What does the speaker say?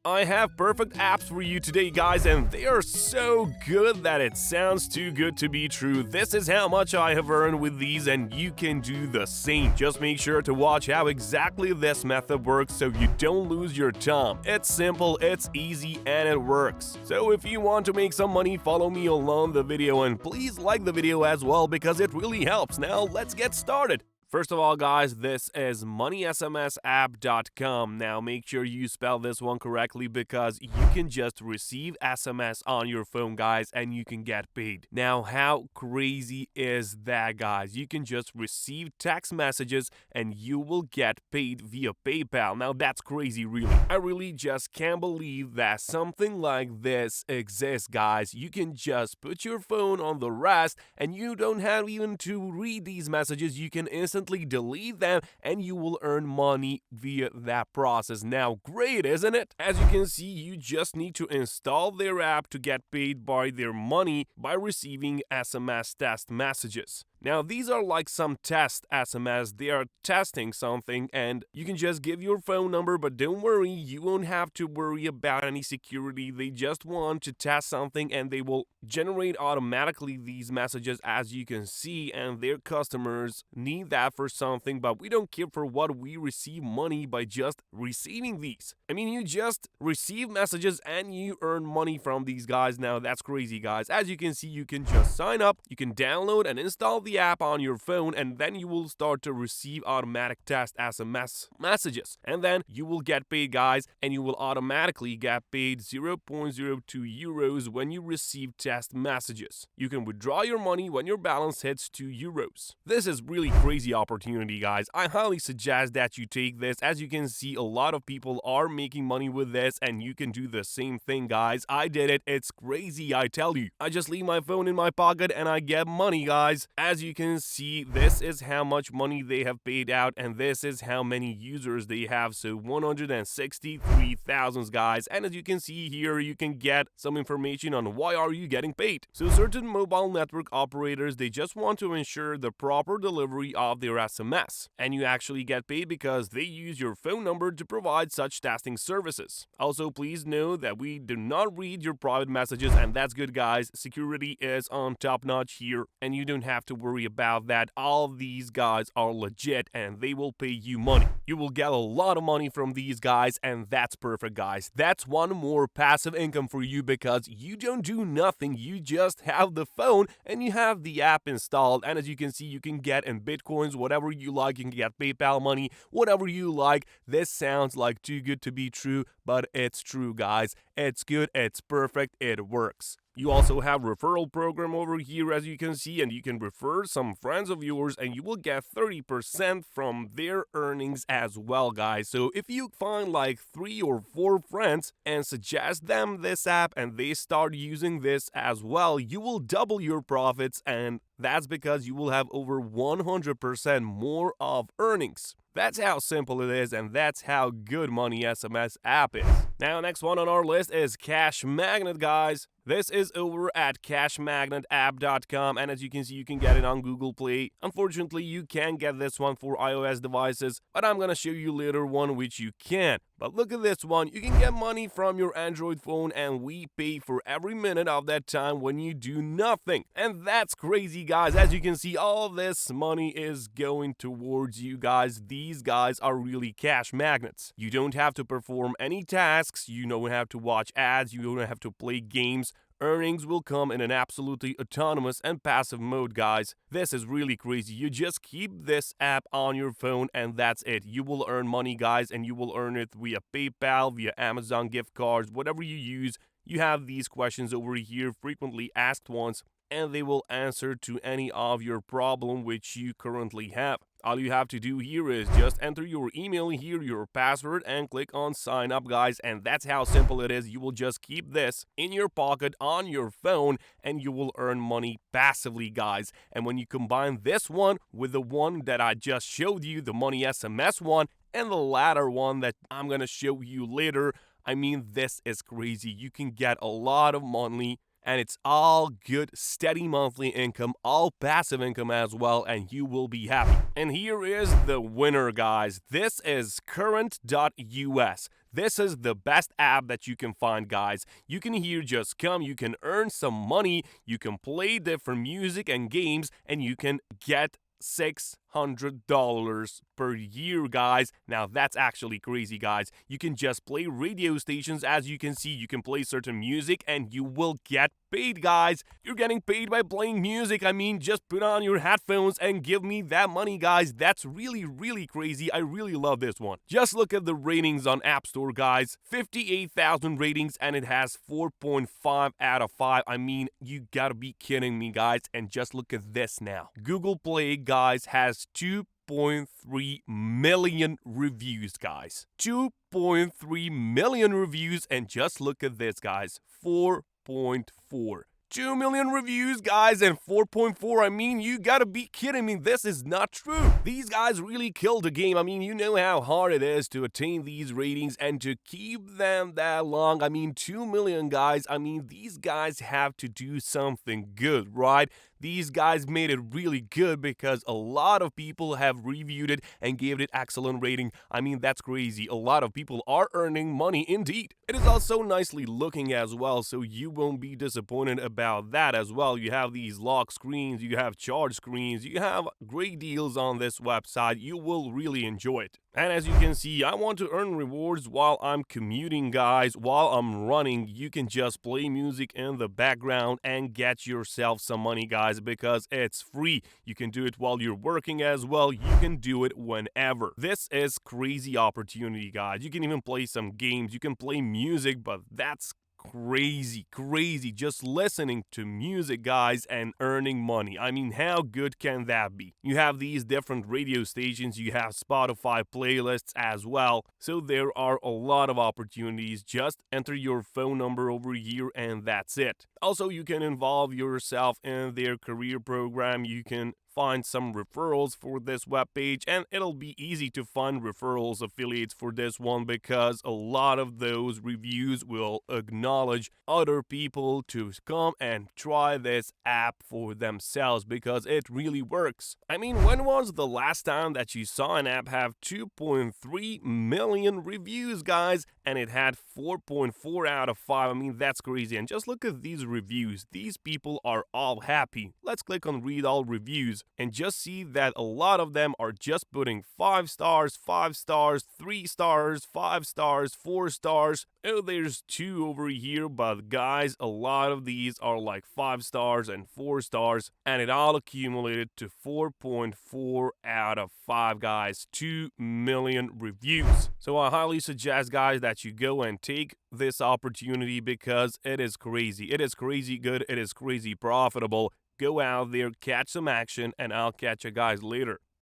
I have perfect apps for you today, guys, and they are so good that it sounds too good to be true. This is how much I have earned with these, and you can do the same. Just make sure to watch how exactly this method works so you don't lose your time. It's simple, it's easy, and it works. So if you want to make some money, follow me along the video, and please like the video as well because it really helps. Now let's get started. First of all, guys, this is Moneysmsapp.com. Now, make sure you spell this one correctly because you can just receive SMS on your phone, guys, and you can get paid. Now, how crazy is that, guys? You can just receive text messages and you will get paid via PayPal. Now, that's crazy, really. I really just can't believe that something like this exists, guys. You can just put your phone on the rest and you don't have even to read these messages. You can instantly delete them and you will earn money via that process. Now, great, isn't it? As you can see, you just need to install their app to get paid by their money by receiving SMS test messages. Now, these are like some test SMS. They are testing something and you can just give your phone number, but don't worry, you won't have to worry about any security. They just want to test something and they will generate automatically these messages, as you can see, and their customers need that for something, but we don't care for what. We receive money by just receiving these. I mean, you just receive messages and you earn money from these guys. Now, that's crazy, guys. As you can see, you can just sign up, you can download and install the app on your phone, and then you will start to receive automatic test SMS messages, and then you will get paid, guys, and you will automatically get paid 0.02 euros when you receive test messages. You can withdraw your money when your balance hits 2 euros. This is really crazy opportunity, guys. I highly suggest that you take this. As you can see, a lot of people are making money with this, and you can do the same thing, guys. I did it. It's crazy, I tell you. I just leave my phone in my pocket and I get money, guys. As you can see, this is how much money they have paid out, and this is how many users they have. So 163,000, guys. And as you can see here, you can get some information on why are you getting paid. So certain mobile network operators, they just want to ensure the proper delivery of their SMS, and you actually get paid because they use your phone number to provide such testing services. Also, please know that we do not read your private messages, and that's good, guys. Security is on top notch here, and you don't have to worry about that. All these guys are legit and they will pay you money. You will get a lot of money from these guys, and that's perfect, guys. That's one more passive income for you because you don't do nothing. You just have the phone and you have the app installed, and as you can see, you can get in bitcoins, whatever you like. You can get PayPal money, whatever you like. This sounds like too good to be true, but it's true, guys. It's good, it's perfect, it works. You also have referral program over here, as you can see, and you can refer some friends of yours and you will get 30% from their earnings as well, guys. So if you find like 3 or 4 friends and suggest them this app and they start using this as well, you will double your profits, and that's because you will have over 100% more of earnings. That's how simple it is, and that's how good Moneysmsapp app is. Now, next one on our list is Cash Magnet, guys. This is over at cashmagnetapp.com, and as you can see, you can get it on Google Play. Unfortunately, you can't get this one for iOS devices, but I'm gonna show you later one which you can. But look at this one. You can get money from your Android phone, and we pay for every minute of that time when you do nothing. And that's crazy, guys. As you can see, all this money is going towards you guys. These guys are really cash magnets. You don't have to perform any tasks. You don't have to watch ads. You don't have to play games. Earnings will come in an absolutely autonomous and passive mode, guys. This is really crazy. You just keep this app on your phone and that's it. You will earn money, guys, and you will earn it via PayPal, via Amazon gift cards, whatever you use. You have these questions over here, frequently asked ones, and they will answer to any of your problem which you currently have. All you have to do here is just enter your email here, your password, and click on sign up, guys, and that's how simple it is. You will just keep this in your pocket on your phone and you will earn money passively, guys. And when you combine this one with the one that I just showed you, the Money SMS one, and the latter one that I'm gonna show you later, I mean, this is crazy. You can get a lot of money, and it's all good, steady monthly income, all passive income as well, and you will be happy. And here is the winner, guys. This is Current.us. This is the best app that you can find, guys. You can here just come, you can earn some money, you can play different music and games, and you can get $600 per year, guys. Now that's actually crazy, guys. You can just play radio stations. As you can see, you can play certain music and you will get paid, guys. You're getting paid by playing music. I mean, just put on your headphones and give me that money, guys. That's really, really crazy. I really love this one. Just look at the ratings on App Store, guys. 58,000 ratings and it has 4.5 out of 5. I mean, you gotta be kidding me, guys. And just look at this now. Google Play, guys, has 2.3 million reviews, guys. 2.3 million reviews, and just look at this, guys. 4.4. 2 million reviews, guys, and 4.4. I mean, you gotta be kidding me. This is not true. These guys really killed the game. I mean, you know how hard it is to attain these ratings and to keep them that long. I mean, 2 million, guys. I mean, these guys have to do something good, right? These guys made it really good because a lot of people have reviewed it and gave it excellent rating. I mean, that's crazy. A lot of people are earning money indeed. It is also nicely looking as well, so you won't be disappointed about that as well. You have these lock screens, you have charge screens, you have great deals on this website. You will really enjoy it. And as you can see, I want to earn rewards while I'm commuting, guys. While I'm running, you can just play music in the background and get yourself some money, guys, because it's free. You can do it while you're working as well. You can do it whenever. This is crazy opportunity, guys. You can even play some games. You can play music, but that's crazy just listening to music, guys, and earning money. I mean, how good can that be? You have these different radio stations, you have Spotify playlists as well, so there are a lot of opportunities. Just enter your phone number over here and that's it. Also, you can involve yourself in their career program. You can find some referrals for this webpage, and it'll be easy to find referrals affiliates for this one because a lot of those reviews will acknowledge other people to come and try this app for themselves because it really works. I mean, when was the last time that you saw an app have 2.3 million reviews, guys, and it had 4.4 out of 5? I mean, that's crazy. And just look at these reviews. These people are all happy. Let's click on read all reviews and just see that a lot of them are just putting 5 stars, 5 stars, 3 stars, 5 stars, 4 stars. Oh, there's 2 over here, but guys, a lot of these are like 5 stars and 4 stars, and it all accumulated to 4.4 out of 5, guys. 2 million reviews. So I highly suggest, guys, that you go and take this opportunity because it is crazy. It is crazy good. It is crazy profitable. Go out there, catch some action, and I'll catch you guys later.